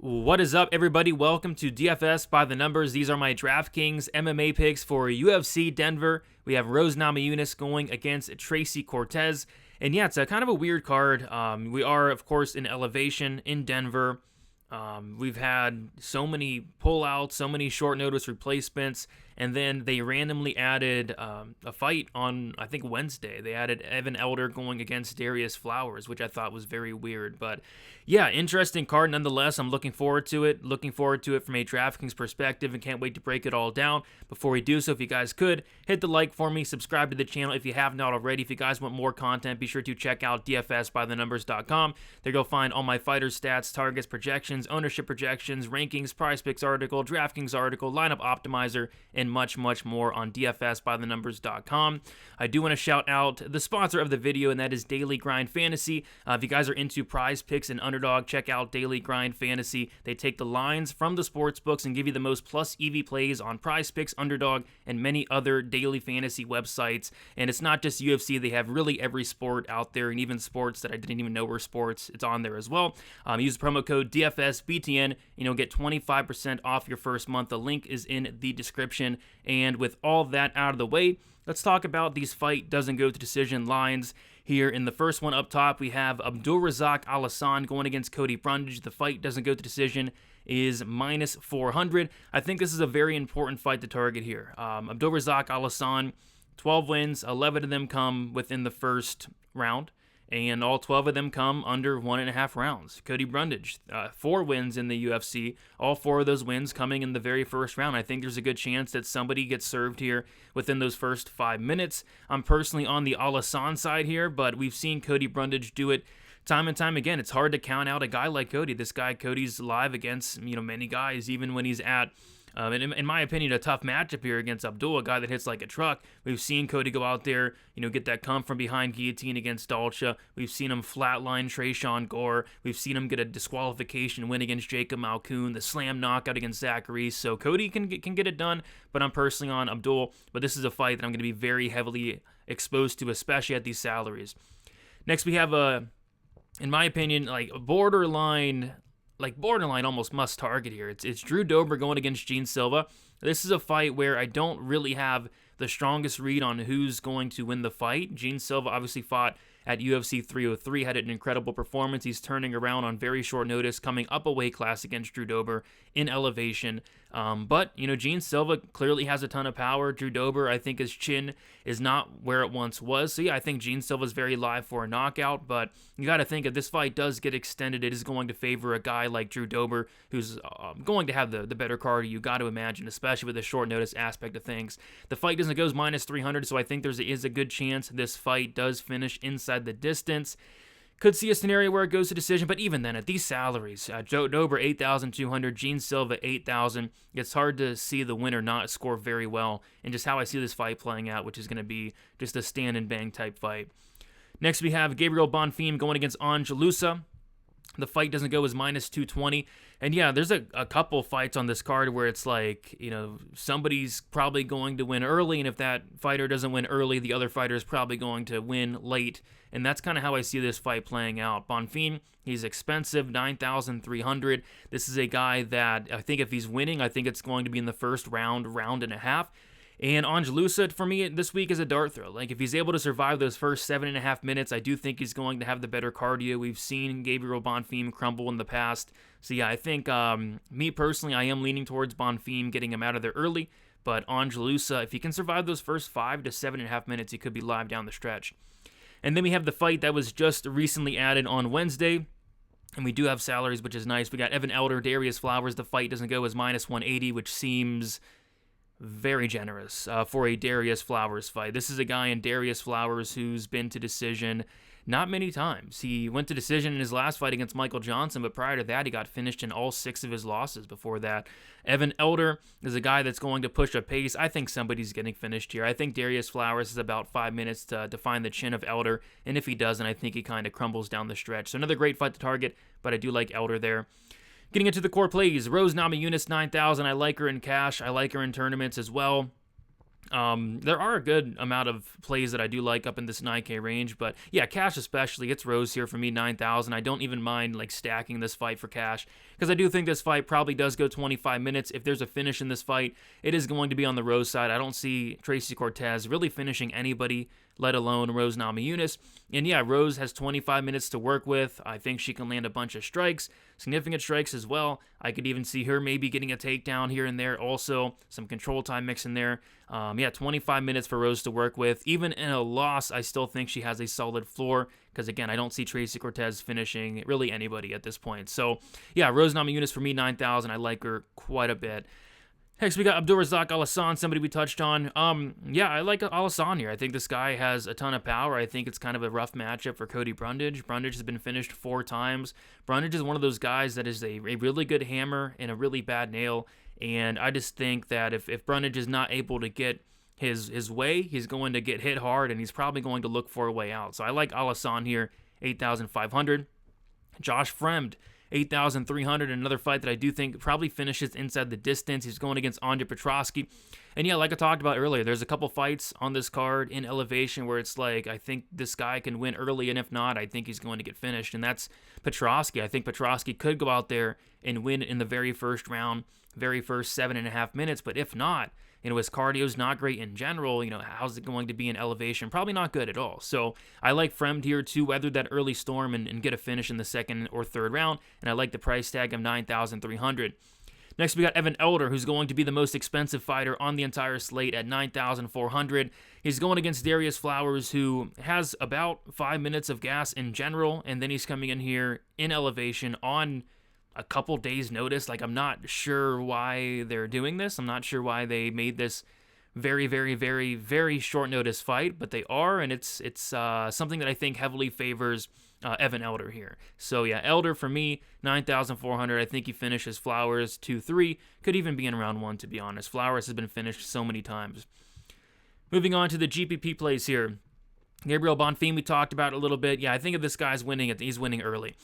What is up, everybody? Welcome to DFS by the Numbers. These are my Draftkings MMA picks for UFC Denver. We have Rose Namajunas going against Tracy Cortez. And yeah, it's a kind of a weird card. We are, of course, in elevation in Denver. We've had so many pullouts, so many short notice replacements, and then they randomly added a fight on, I think, Wednesday. They added Evan Elder going against Darius Flowers, which I thought was very weird. But yeah, interesting card nonetheless. I'm looking forward to it. Looking forward to it from a DraftKings perspective and can't wait to break it all down. Before we do so, if you guys could, hit the like for me, subscribe to the channel if you have not already. If you guys want more content, be sure to check out dfsbythenumbers.com. There you'll find all my fighters' stats, targets, projections, ownership projections, rankings, prize picks article, DraftKings article, lineup optimizer, and much more on dfsbythenumbers.com. I do want to shout out the sponsor of the video, and that is Daily Grind Fantasy. If you guys are into prize picks and underdog, check out Daily Grind Fantasy. They take the lines from the sports books and give you the most plus EV plays on prize picks, underdog, and many other daily fantasy websites. And it's not just UFC, they have really every sport out there, and even sports that I didn't even know were sports. It's on there as well. Use the promo code DFSBTN, get 25% off your first month. The link is in the description. And with all that out of the way, let's talk about these fight doesn't go to decision lines. Here in the first one up top, we have Abdulrazak Alhassan going against Cody Brundage. The fight doesn't go to decision is minus 400. I think this is a very important fight to target here. Abdulrazak Alhassan, 12 wins, 11 of them come within the first round, and all 12 of them come under 1.5 rounds. Cody Brundage, 4 wins in the UFC, all 4 of those wins coming in the very first round. I think there's a good chance that somebody gets served here within those first 5 minutes. I'm personally on the Alhassan side here, but we've seen Cody Brundage do it time and time again. It's hard to count out a guy like Cody. This guy, Cody's live against many guys, even when he's at in my opinion, a tough matchup here against Abdul, a guy that hits like a truck. We've seen Cody go out there, get that come from behind guillotine against Dalcha. We've seen him flatline Tresean Gore. We've seen him get a disqualification win against Jacob Malkoun, the slam knockout against Zachary. So Cody can get it done, but I'm personally on Abdul. But this is a fight that I'm going to be very heavily exposed to, especially at these salaries. Next, we have in my opinion, borderline almost must target here. It's Drew Dober going against Gene Silva. This is a fight where I don't really have the strongest read on who's going to win the fight. Gene Silva obviously fought at UFC 303, had an incredible performance. He's turning around on very short notice, coming up a weight class against Drew Dober in elevation. But Gene Silva clearly has a ton of power. Drew Dober, I think his chin is not where it once was. So yeah, I think Gene Silva's very live for a knockout, but you got to think if this fight does get extended, it is going to favor a guy like Drew Dober, who's going to have the better cardio, you got to imagine, especially with the short notice aspect of things. The fight doesn't go minus 300, so I think there is a good chance this fight does finish inside the distance. Could see a scenario where it goes to decision, but even then, at these salaries, Joe Dober 8,200, Gene Silva 8,000, it's hard to see the winner not score very well, and just how I see this fight playing out, which is going to be just a stand and bang type fight. Next, we have Gabriel Bonfim going against Angelusa. The fight doesn't go as minus 220. And yeah, there's a couple fights on this card where it's like, somebody's probably going to win early, and if that fighter doesn't win early, the other fighter is probably going to win late. And that's kind of how I see this fight playing out. Bonfim, he's expensive, 9,300. This is a guy that I think if he's winning, I think it's going to be in the first round and a half. And Angelusa, for me, this week is a dart throw. If he's able to survive those first 7.5 minutes, I do think he's going to have the better cardio. We've seen Gabriel Bonfim crumble in the past. So yeah, I think, me personally, I am leaning towards Bonfim, getting him out of there early. But Angelusa, if he can survive those first 5 to 7.5 minutes, he could be live down the stretch. And then we have the fight that was just recently added on Wednesday. And we do have salaries, which is nice. We got Evan Elder, Darius Flowers. The fight doesn't go as minus 180, which seems very generous for a Darius Flowers fight. This is a guy in Darius Flowers who's been to decision not many times. He went to decision in his last fight against Michael Johnson, but prior to that, he got finished in all 6 of his losses before that. Evan Elder is a guy that's going to push a pace. I think somebody's getting finished here. I think Darius Flowers has about 5 minutes to find the chin of Elder, and if he doesn't, I think he kind of crumbles down the stretch. So another great fight to target, but I do like Elder there. Getting into the core plays, Rose Namajunas 9,000. I like her in cash. I like her in tournaments as well. There are a good amount of plays that I do like up in this 9K range, but yeah, cash especially, it's Rose here for me, 9,000. I don't even mind like stacking this fight for cash because I do think this fight probably does go 25 minutes. If there's a finish in this fight, it is going to be on the Rose side. I don't see Tracy Cortez really finishing anybody, let alone Rose Namajunas. And yeah, Rose has 25 minutes to work with. I think she can land a bunch of strikes, significant strikes as well. I could even see her maybe getting a takedown here and there. Also, some control time mix in there. Yeah, 25 minutes for Rose to work with. Even in a loss, I still think she has a solid floor because, again, I don't see Tracy Cortez finishing really anybody at this point. So, yeah, Rose Namajunas for me, 9,000. I like her quite a bit. Next, we got Abdulrazak Alassane, somebody we touched on. Yeah, I like Alassane here. I think this guy has a ton of power. I think it's kind of a rough matchup for Cody Brundage. Brundage has been finished 4 times. Brundage is one of those guys that is a really good hammer and a really bad nail. And I just think that if Brundage is not able to get his way, he's going to get hit hard, and he's probably going to look for a way out. So I like Alassane here, 8,500. Josh Fremd, 8,300, another fight that I do think probably finishes inside the distance. He's going against Andre Petroski. And yeah, like I talked about earlier, there's a couple fights on this card in elevation where it's like, I think this guy can win early, and if not, I think he's going to get finished, and that's Petroski. I think Petroski could go out there and win in the very first round, very first 7.5 minutes, but if not, his cardio's not great in general. How's it going to be in elevation? Probably not good at all. So I like Fremd here to weather that early storm and get a finish in the second or third round. And I like the price tag of 9,300. Next, we got Evan Elder, who's going to be the most expensive fighter on the entire slate at 9,400. He's going against Darius Flowers, who has about 5 minutes of gas in general, and then he's coming in here in elevation on a couple days notice. Like, I'm not sure why they're doing this. I'm not sure why they made this very, very, very, very short notice fight, but they are, and it's something that I think heavily favors Evan Elder here. So yeah, Elder for me, 9,400. I think he finishes Flowers 2-3. Could even be in round 1, to be honest. Flowers has been finished so many times. Moving on to the GPP plays here. Gabriel Bonfim, we talked about a little bit. Yeah, I think if this guy's winning, he's winning early.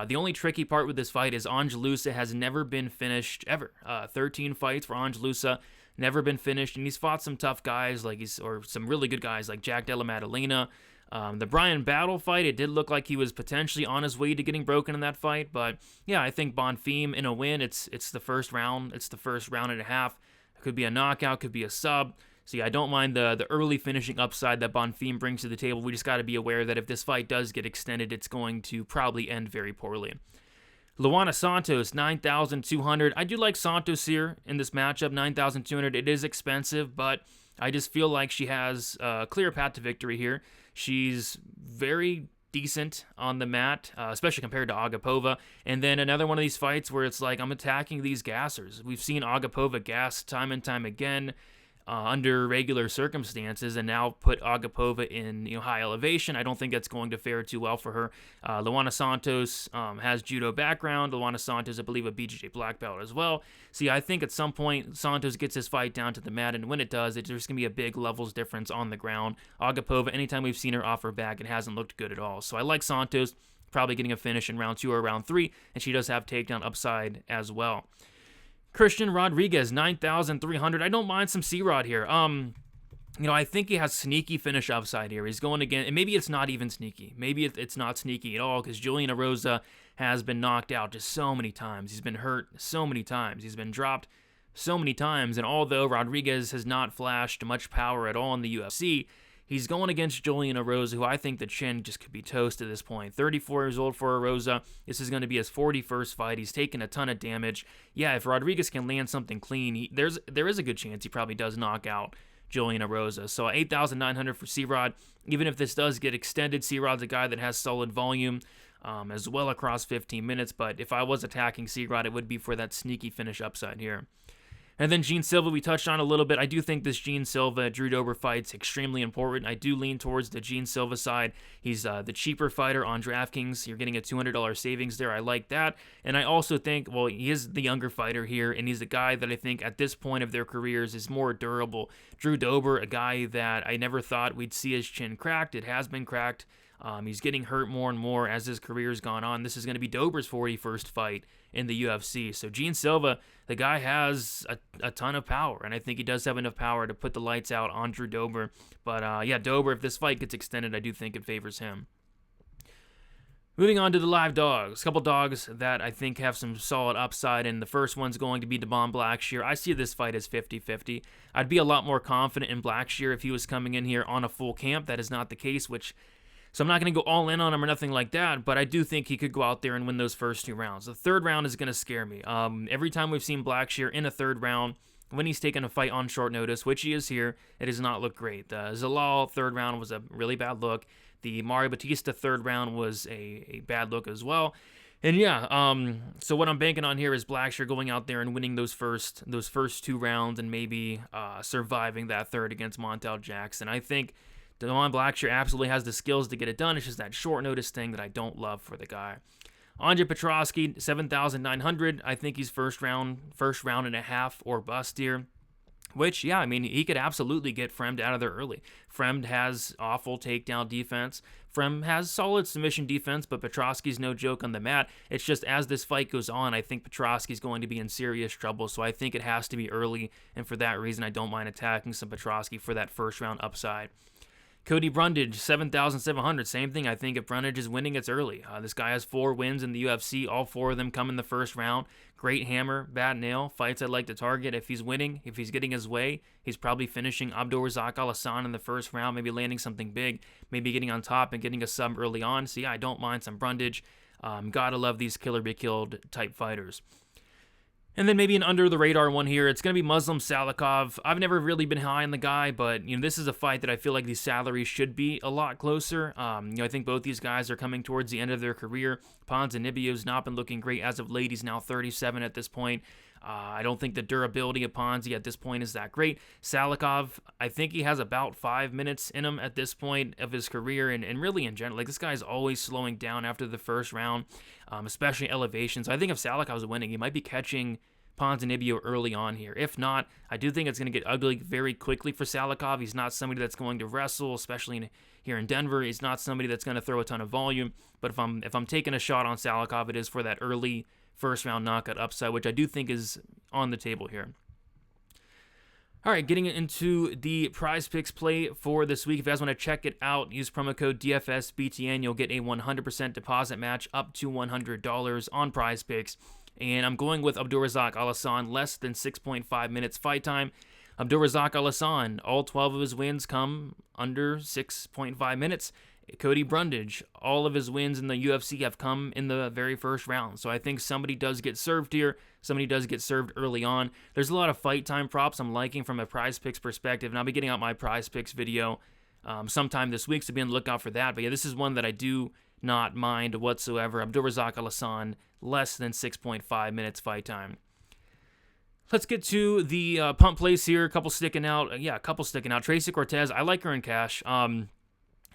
The only tricky part with this fight is Angelusa has never been finished ever. 13 fights for Angelusa, never been finished, and he's fought some tough guys, or some really good guys like Jack Della Maddalena. The Brian Battle fight, it did look like he was potentially on his way to getting broken in that fight, but yeah, I think Bonfim in a win, it's the first round. It's the first round and a half. It could be a knockout, could be a sub. So yeah, I don't mind the early finishing upside that Bonfim brings to the table. We just got to be aware that if this fight does get extended, it's going to probably end very poorly. Luana Santos, 9,200. I do like Santos here in this matchup, 9,200. It is expensive, but I just feel like she has a clear path to victory here. She's very decent on the mat, especially compared to Agapova. And then another one of these fights where it's like, I'm attacking these gassers. We've seen Agapova gas time and time again under regular circumstances, and now put Agapova in high elevation. I don't think that's going to fare too well for her. Luana Santos has judo background. Luana Santos, I believe, a BJJ black belt as well. See, I think at some point Santos gets his fight down to the mat, and when it does, there's going to be a big levels difference on the ground. Agapova, anytime we've seen her off her back, it hasn't looked good at all. So I like Santos probably getting a finish in round 2 or round 3, and she does have takedown upside as well. Christian Rodriguez, 9,300. I don't mind some C-Rod here. I think he has sneaky finish upside here. He's going again, and maybe it's not even sneaky. Maybe it's not sneaky at all, because Julian Erosa has been knocked out just so many times. He's been hurt so many times. He's been dropped so many times, and although Rodriguez has not flashed much power at all in the UFC, he's going against Julian Erosa, who I think the chin just could be toast at this point. 34 years old for Erosa. This is going to be his 41st fight. He's taken a ton of damage. Yeah, if Rodriguez can land something clean, there is a good chance he probably does knock out Julian Erosa. So 8,900 for C-Rod. Even if this does get extended, C-Rod's a guy that has solid volume as well across 15 minutes. But if I was attacking C-Rod, it would be for that sneaky finish upside here. And then Gene Silva, we touched on a little bit. I do think this Gene Silva-Drew Dober fight's extremely important. I do lean towards the Gene Silva side. He's the cheaper fighter on DraftKings. You're getting a $200 savings there. I like that. And I also think, well, he is the younger fighter here, and he's a guy that I think at this point of their careers is more durable. Drew Dober, a guy that I never thought we'd see his chin cracked. It has been cracked. He's getting hurt more and more as his career's gone on. This is going to be Dober's 41st fight in the UFC. So Gene Silva, the guy has a ton of power, and I think he does have enough power to put the lights out on Drew Dober. But yeah, Dober, if this fight gets extended, I do think it favors him. Moving on to the live dogs. A couple dogs that I think have some solid upside, and the first one's going to be Devon Blackshear. I see this fight as 50-50. I'd be a lot more confident in Blackshear if he was coming in here on a full camp. That is not the case, so I'm not going to go all in on him or nothing like that, but I do think he could go out there and win those first 2 rounds. The third round is going to scare me. Every time we've seen Blackshear in a third round, when he's taken a fight on short notice, which he is here, it does not look great. The Zalal third round was a really bad look. The Mario Batista third round was a bad look as well. And yeah, so what I'm banking on here is Blackshear going out there and winning those first 2 rounds and maybe surviving that third against Montel Jackson. I think Devon Blackshear absolutely has the skills to get it done. It's just that short notice thing that I don't love for the guy. Andre Petroski, 7,900. I think he's first round and a half or bust here. Which, yeah, I mean, he could absolutely get Fremd out of there early. Fremd has awful takedown defense. Fremd has solid submission defense, but Petroski's no joke on the mat. It's just as this fight goes on, I think Petroski's going to be in serious trouble, so I think it has to be early, and for that reason, I don't mind attacking some Petroski for that first round upside. Cody Brundage, 7,700. Same thing. I think if Brundage is winning, it's early. This guy has 4 wins in the UFC. All 4 of them come in the first round. Great hammer, bad nail. Fights I'd like to target. If he's winning, if he's getting his way, he's probably finishing Abdulrazak Al-Hassan in the first round, maybe landing something big, maybe getting on top and getting a sub early on. So yeah, I don't mind some Brundage. Gotta love these killer be killed type fighters. And then maybe an under-the-radar one here. It's going to be Muslim Salikov. I've never really been high on the guy, but this is a fight that I feel like these salaries should be a lot closer. I think both these guys are coming towards the end of their career. Ponzinibbio's not been looking great as of late. He's now 37 at this point. I don't think the durability of Ponzi at this point is that great. Salikov, I think he has about 5 minutes in him at this point of his career, and really in general. Like, this guy's always slowing down after the first round, especially elevations. So I think if Salikov's winning, he might be catching Ponzinibbio early on here. If not, I do think it's going to get ugly very quickly for Salikov. He's not somebody that's going to wrestle, especially here in Denver. He's not somebody that's going to throw a ton of volume. But if I'm taking a shot on Salikov, it is for that early first round knockout upside, which I do think is on the table here. All right, getting into the prize picks play for this week. If you guys want to check it out, use promo code DFSBTN. You'll get a 100% deposit match up to $100 on prize picks. And I'm going with Abdulrazak Al-Hassan, less than 6.5 minutes fight time. Abdulrazak Al-Hassan, all 12 of his wins come under 6.5 minutes. Cody Brundage, all of his wins in the UFC have come in the very first round. So I think somebody does get served here. Somebody does get served early on. There's a lot of fight time props I'm liking from a prize picks perspective, and I'll be getting out my prize picks video sometime this week, so be on the lookout for that. But yeah, this is one that I do not mind whatsoever. Abdulrazak Al-Hassan, less than 6.5 minutes fight time. Let's get to the pump plays here. A couple sticking out. Tracy Cortez, I like her in cash.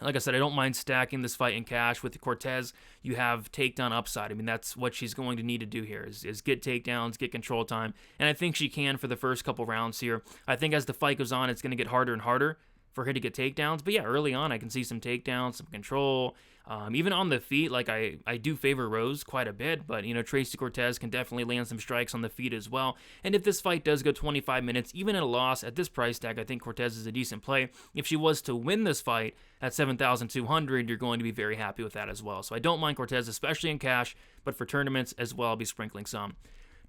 Like I said, I don't mind stacking this fight in cash. With Cortez, you have takedown upside. I mean, that's what she's going to need to do here is get takedowns, get control time. And I think she can for the first couple rounds here. I think as the fight goes on, it's going to get harder and harder for her to get takedowns. But yeah, early on, I can see some takedowns, some control. Even on the feet, like I do favor Rose quite a bit, but Tracy Cortez can definitely land some strikes on the feet as well. And if this fight does go 25 minutes, even at a loss at this price tag, I think Cortez is a decent play. If she was to win this fight at 7,200, you're going to be very happy with that as well. So I don't mind Cortez, especially in cash, but for tournaments as well, I'll be sprinkling some.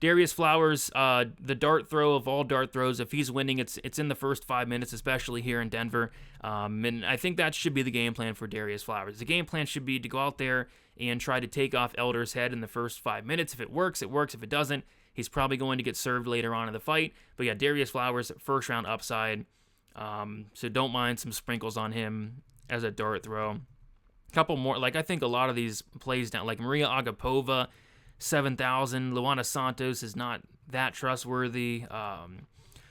Darius Flowers, the dart throw of all dart throws, if he's winning, it's in the first 5 minutes, especially here in Denver. And I think that should be the game plan for Darius Flowers. The game plan should be to go out there and try to take off Elder's head in the first 5 minutes. If it works, it works. If it doesn't, he's probably going to get served later on in the fight. But yeah, Darius Flowers, first round upside. So don't mind some sprinkles on him as a dart throw. A couple more, like I think a lot of these plays down, like Maria Agapova, 7,000. Luana Santos is not that trustworthy.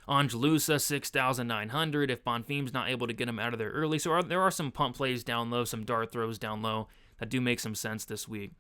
Angelusa, 6,900. If Bonfim's not able to get him out of there early. So there are some pump plays down low, some dart throws down low that do make some sense this week.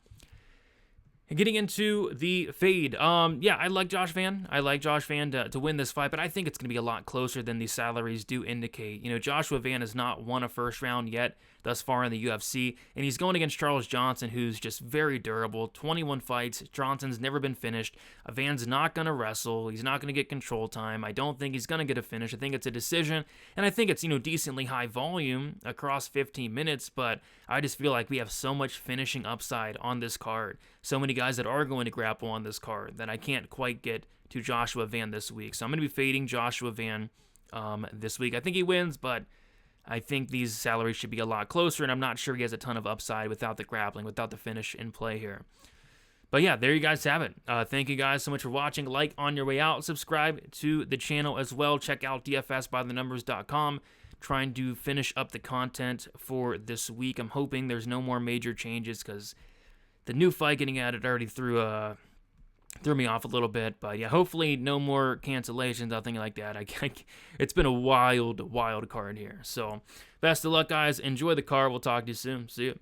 And getting into the fade, I like Josh Van. I like Josh Van to win this fight, but I think it's going to be a lot closer than these salaries do indicate. Joshua Van has not won a first round yet. thus far in the UFC, and he's going against Charles Johnson, who's just very durable. 21 fights. Johnson's never been finished. Van's not going to wrestle. He's not going to get control time. I don't think he's going to get a finish. I think it's a decision, and I think it's, decently high volume across 15 minutes, but I just feel like we have so much finishing upside on this card. So many guys that are going to grapple on this card that I can't quite get to Joshua Van this week. So I'm going to be fading Joshua Van this week. I think he wins, but I think these salaries should be a lot closer, and I'm not sure he has a ton of upside without the grappling, without the finish in play here. But yeah, there you guys have it. Thank you guys so much for watching. Like on your way out. Subscribe to the channel as well. Check out dfsbythenumbers.com. Trying to finish up the content for this week. I'm hoping there's no more major changes because the new fight getting added already threw me off a little bit. But yeah, hopefully no more cancellations, nothing like that. It's been a wild card here. So best of luck, guys. Enjoy the card. We'll talk to you soon. See you.